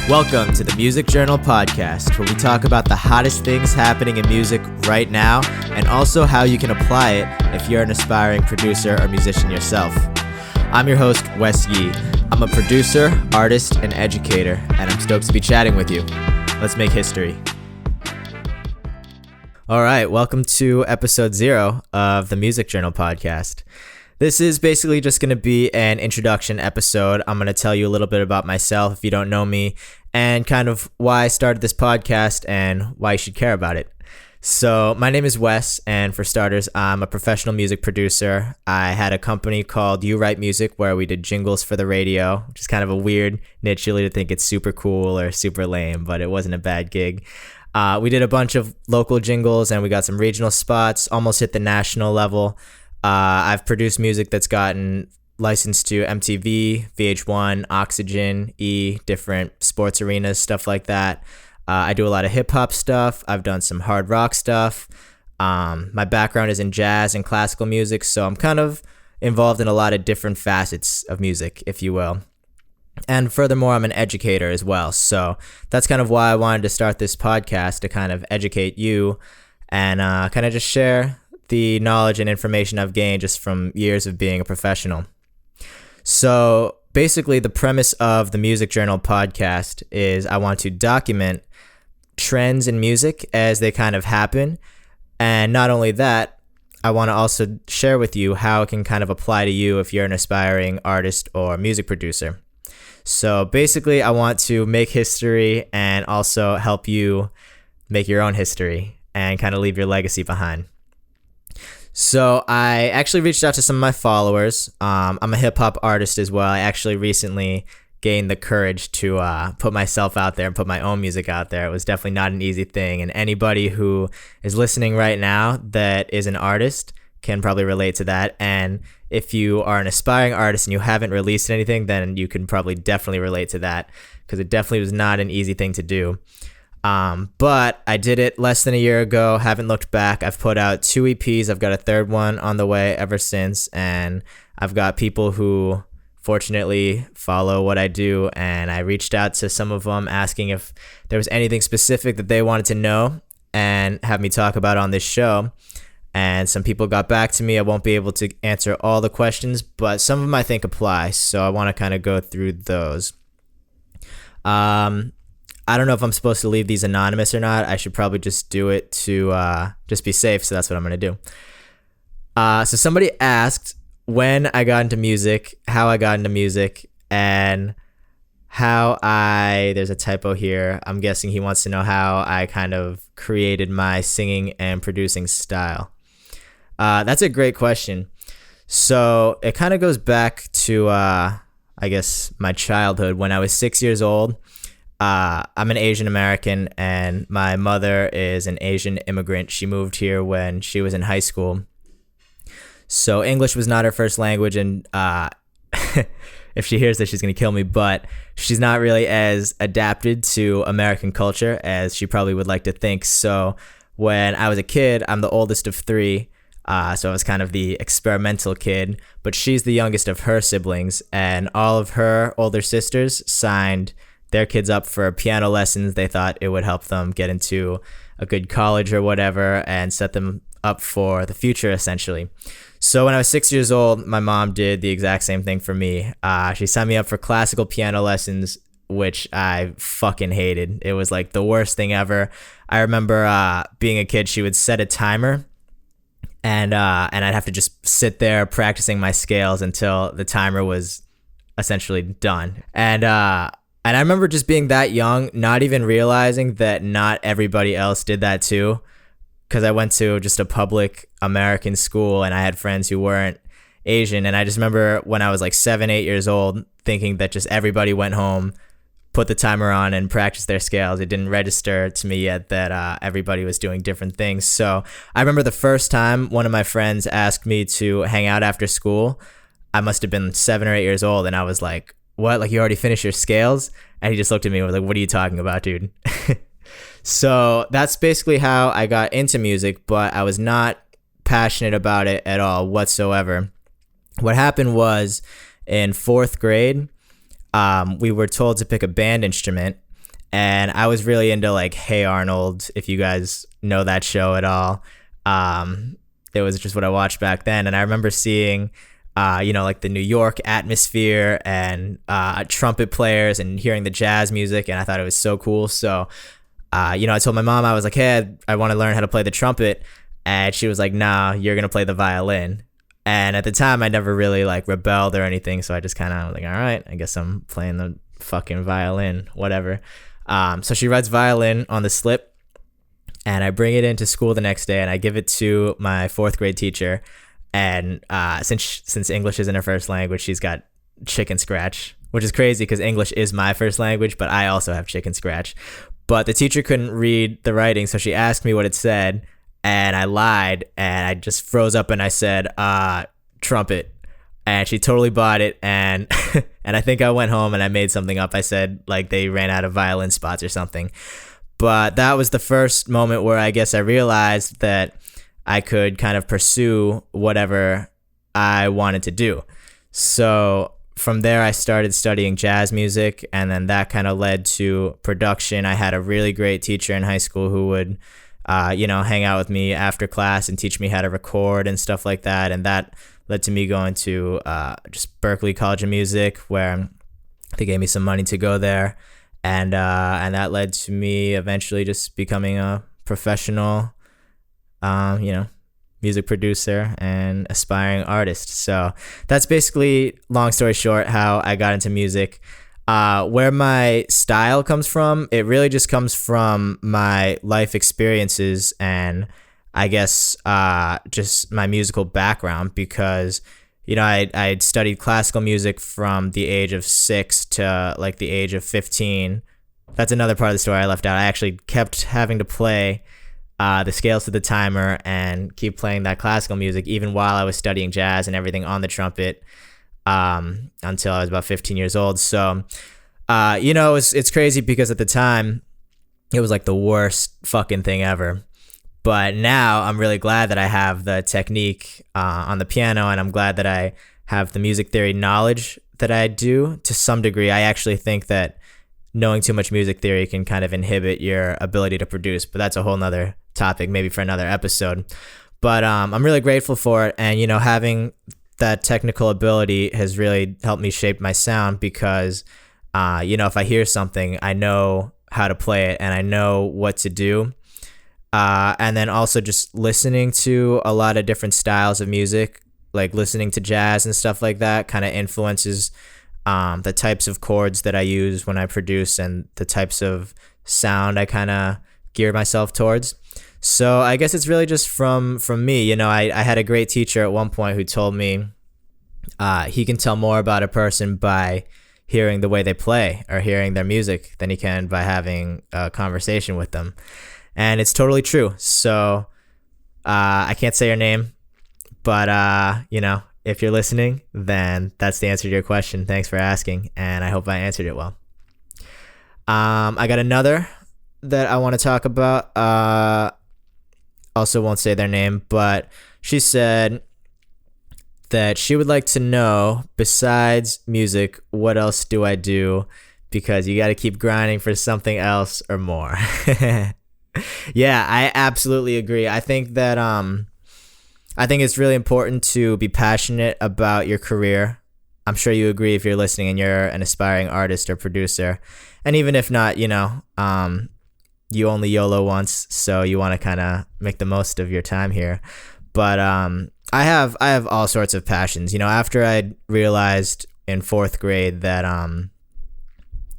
Welcome to the Music Journal Podcast, where we talk about the hottest things happening in music right now, and also how you can apply it if you're an aspiring producer or musician yourself. I'm your host, Wes Yee. I'm a producer, artist, and educator, and I'm stoked to be chatting with you. Let's make history. All right, welcome to episode 0 of the Music Journal Podcast. This is basically just going to be an introduction episode. I'm going to tell you a little bit about myself if you don't know me, and kind of why I started this podcast and why you should care about it. So my name is Wes, and for starters, I'm a professional music producer. I had a company called You Write Music where we did jingles for the radio, which is kind of a weird niche. You'll either think it's super cool or super lame, but it wasn't a bad gig. We did a bunch of local jingles, and we got some regional spots, almost hit the national level. I've produced music that's gotten licensed to MTV, VH1, Oxygen, E, different sports arenas, stuff like that. I do a lot of hip hop stuff. I've done some hard rock stuff. My background is in jazz and classical music, so I'm kind of involved in a lot of different facets of music, if you will. And furthermore, I'm an educator as well. So that's kind of why I wanted to start this podcast, to kind of educate you and kind of just share the knowledge and information I've gained just from years of being a professional. So basically, the premise of the Music Journal podcast is I want to document trends in music as they kind of happen. And not only that, I want to also share with you how it can kind of apply to you if you're an aspiring artist or music producer. So basically, I want to make history and also help you make your own history and kind of leave your legacy behind. So I actually reached out to some of my followers. I'm a hip hop artist as well. I actually recently gained the courage to put myself out there and put my own music out there. It was definitely not an easy thing. And anybody who is listening right now that is an artist can probably relate to that. And if you are an aspiring artist and you haven't released anything, then you can probably definitely relate to that, because it definitely was not an easy thing to do. But I did it less than a year ago, haven't looked back. I've put out 2 EPs. I've got a third one on the way ever since. And I've got people who fortunately follow what I do. And I reached out to some of them asking if there was anything specific that they wanted to know and have me talk about on this show. And some people got back to me. I won't be able to answer all the questions, but some of them I think apply. So I want to kind of go through those. I don't know if I'm supposed to leave these anonymous or not. I should probably just do it to just be safe. So that's what I'm going to do. So somebody asked when I got into music, how I got into music, and there's a typo here. I'm guessing he wants to know how I kind of created my singing and producing style. That's a great question. So it kind of goes back to, I guess, my childhood. When I was 6 years old, I'm an Asian American, and my mother is an Asian immigrant. She moved here when she was in high school. So English was not her first language, and if she hears this, she's going to kill me, but she's not really as adapted to American culture as she probably would like to think. So when I was a kid, I'm the oldest of 3, so I was kind of the experimental kid, but she's the youngest of her siblings, and all of her older sisters signed their kids up for piano lessons. They thought it would help them get into a good college or whatever and set them up for the future, essentially. So when I was 6 years old, my mom did the exact same thing for me. She signed me up for classical piano lessons, which I fucking hated. It was like the worst thing ever. I remember being a kid, she would set a timer, and I'd have to just sit there practicing my scales until the timer was essentially done. And I remember just being that young, not even realizing that not everybody else did that too, because I went to just a public American school and I had friends who weren't Asian. And I just remember when I was like 7, 8 years old, thinking that just everybody went home, put the timer on, and practiced their scales. It didn't register to me yet that everybody was doing different things. So I remember the first time one of my friends asked me to hang out after school. I must have been 7 or 8 years old, and I was like, what? Like, you already finished your scales? And he just looked at me and was like, what are you talking about, dude? So that's basically how I got into music, but I was not passionate about it at all whatsoever. What happened was in 4th grade, we were told to pick a band instrument, And I was really into like Hey Arnold, if you guys know that show at all. It was just what I watched back then. And I remember seeing, like the New York atmosphere and trumpet players and hearing the jazz music. And I thought it was so cool. So, I told my mom, I was like, hey, I want to learn how to play the trumpet. And she was like, nah, you're going to play the violin. And at the time, I never really like rebelled or anything. So I just kind of was like, all right, I guess I'm playing the fucking violin, whatever. So she writes violin on the slip. And I bring it into school the next day and I give it to my 4th grade teacher. And since English isn't her first language, she's got chicken scratch, which is crazy because English is my first language, but I also have chicken scratch. But the teacher couldn't read the writing, so she asked me what it said, and I lied, and I just froze up and I said, trumpet. And she totally bought it, and and I think I went home and I made something up. I said like they ran out of violin spots or something. But that was the first moment where I guess I realized that I could kind of pursue whatever I wanted to do. So from there, I started studying jazz music, and then that kind of led to production. I had a really great teacher in high school who would, hang out with me after class and teach me how to record and stuff like that. And that led to me going to just Berklee College of Music, where they gave me some money to go there. And that led to me eventually just becoming a professional, music producer and aspiring artist. So that's basically, long story short, how I got into music. Where my style comes from, it really just comes from my life experiences and I guess just my musical background because, I studied classical music from the age of 6 to like the age of 15. That's another part of the story I left out. I actually kept having to play the scales to the timer and keep playing that classical music even while I was studying jazz and everything on the trumpet until I was about 15 years old. So, it's crazy because at the time it was like the worst fucking thing ever. But now I'm really glad that I have the technique on the piano, and I'm glad that I have the music theory knowledge that I do to some degree. I actually think that knowing too much music theory can kind of inhibit your ability to produce, but that's a whole nother topic, maybe for another episode. But I'm really grateful for it, and having that technical ability has really helped me shape my sound because if I hear something, I know how to play it and I know what to do. And then also just listening to a lot of different styles of music, like listening to jazz and stuff like that, kind of influences the types of chords that I use when I produce and the types of sound I kind of gear myself towards. So I guess it's really just from me. I had a great teacher at one point who told me he can tell more about a person by hearing the way they play or hearing their music than he can by having a conversation with them. And it's totally true. So I can't say your name, but, if you're listening, then that's the answer to your question. Thanks for asking, and I hope I answered it well. I got another that I want to talk about. Also won't say their name, but she said that she would like to know, besides music, what else do I do? Because you got to keep grinding for something else or more. Yeah, I absolutely agree. I think that I think it's really important to be passionate about your career. I'm sure you agree if you're listening and you're an aspiring artist or producer. And even if not, you only YOLO once, so you want to kind of make the most of your time here. But I have all sorts of passions. After I realized in 4th grade that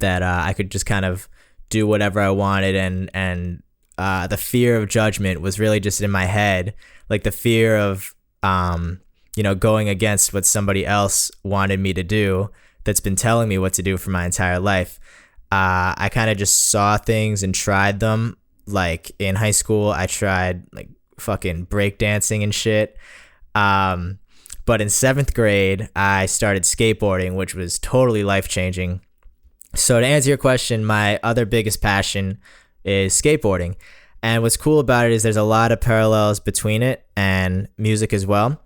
I could just kind of do whatever I wanted and the fear of judgment was really just in my head, like the fear of, going against what somebody else wanted me to do that's been telling me what to do for my entire life. I kind of just saw things and tried them. Like in high school, I tried like fucking breakdancing and shit. But in 7th grade, I started skateboarding, which was totally life-changing. So to answer your question, my other biggest passion is skateboarding. And what's cool about it is there's a lot of parallels between it and music as well.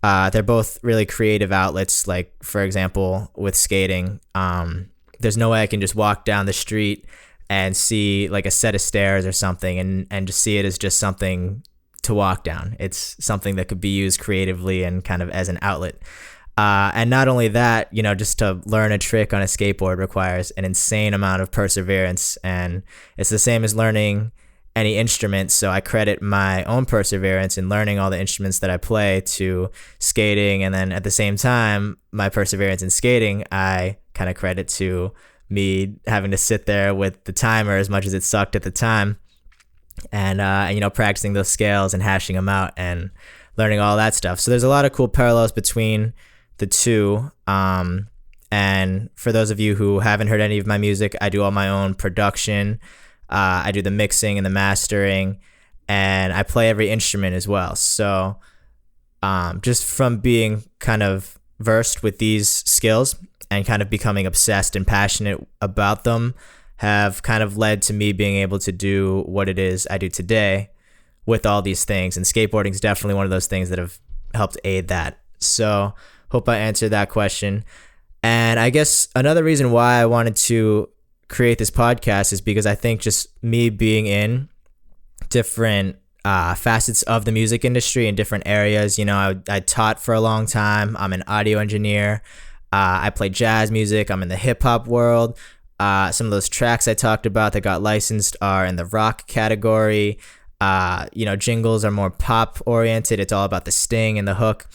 They're both really creative outlets. Like, for example, with skating, there's no way I can just walk down the street and see like a set of stairs or something, and just see it as just something to walk down. It's something that could be used creatively and kind of as an outlet. And not only that, just to learn a trick on a skateboard requires an insane amount of perseverance, and it's the same as learning any instrument. So I credit my own perseverance in learning all the instruments that I play to skating, and then at the same time, my perseverance in skating, I kind of credit to me having to sit there with the timer as much as it sucked at the time, and practicing those scales and hashing them out and learning all that stuff. So there's a lot of cool parallels between the two. And for those of you who haven't heard any of my music, I do all my own production. I do the mixing and the mastering, and I play every instrument as well. So just from being kind of versed with these skills and kind of becoming obsessed and passionate about them have kind of led to me being able to do what it is I do today with all these things. And skateboarding is definitely one of those things that have helped aid that. So hope I answered that question. And I guess another reason why I wanted to create this podcast is because I think just me being in different facets of the music industry in different areas. I taught for a long time. I'm an audio engineer. I play jazz music. I'm in the hip hop world. Some of those tracks I talked about that got licensed are in the rock category. Jingles are more pop oriented. It's all about the sting and the hook.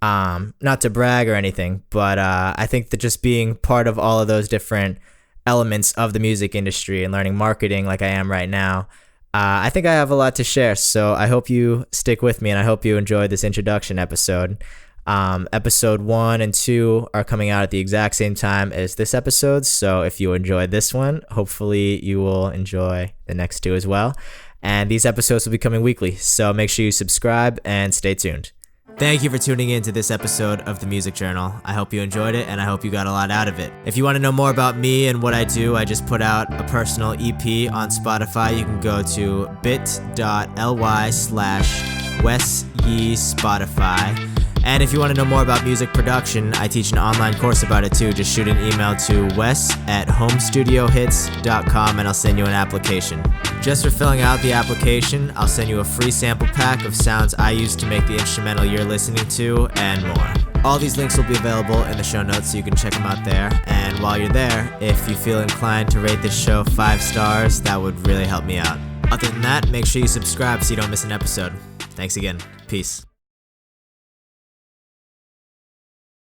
Not to brag or anything, but I think that just being part of all of those different elements of the music industry and learning marketing like I am right now, I think I have a lot to share. So I hope you stick with me, and I hope you enjoyed this introduction episode. Episode 1 and 2 are coming out at the exact same time as this episode. So if you enjoyed this one, hopefully you will enjoy the next 2 as well. And these episodes will be coming weekly. So make sure you subscribe and stay tuned. Thank you for tuning in to this episode of The Music Journal. I hope you enjoyed it, and I hope you got a lot out of it. If you want to know more about me and what I do, I just put out a personal EP on Spotify. You can go to bit.ly/Wes Yee Spotify. And if you want to know more about music production, I teach an online course about it too. Just shoot an email to wes@homestudiohits.com and I'll send you an application. Just for filling out the application, I'll send you a free sample pack of sounds I use to make the instrumental you're listening to and more. All these links will be available in the show notes, so you can check them out there. And while you're there, if you feel inclined to rate this show 5 stars, that would really help me out. Other than that, make sure you subscribe so you don't miss an episode. Thanks again. Peace.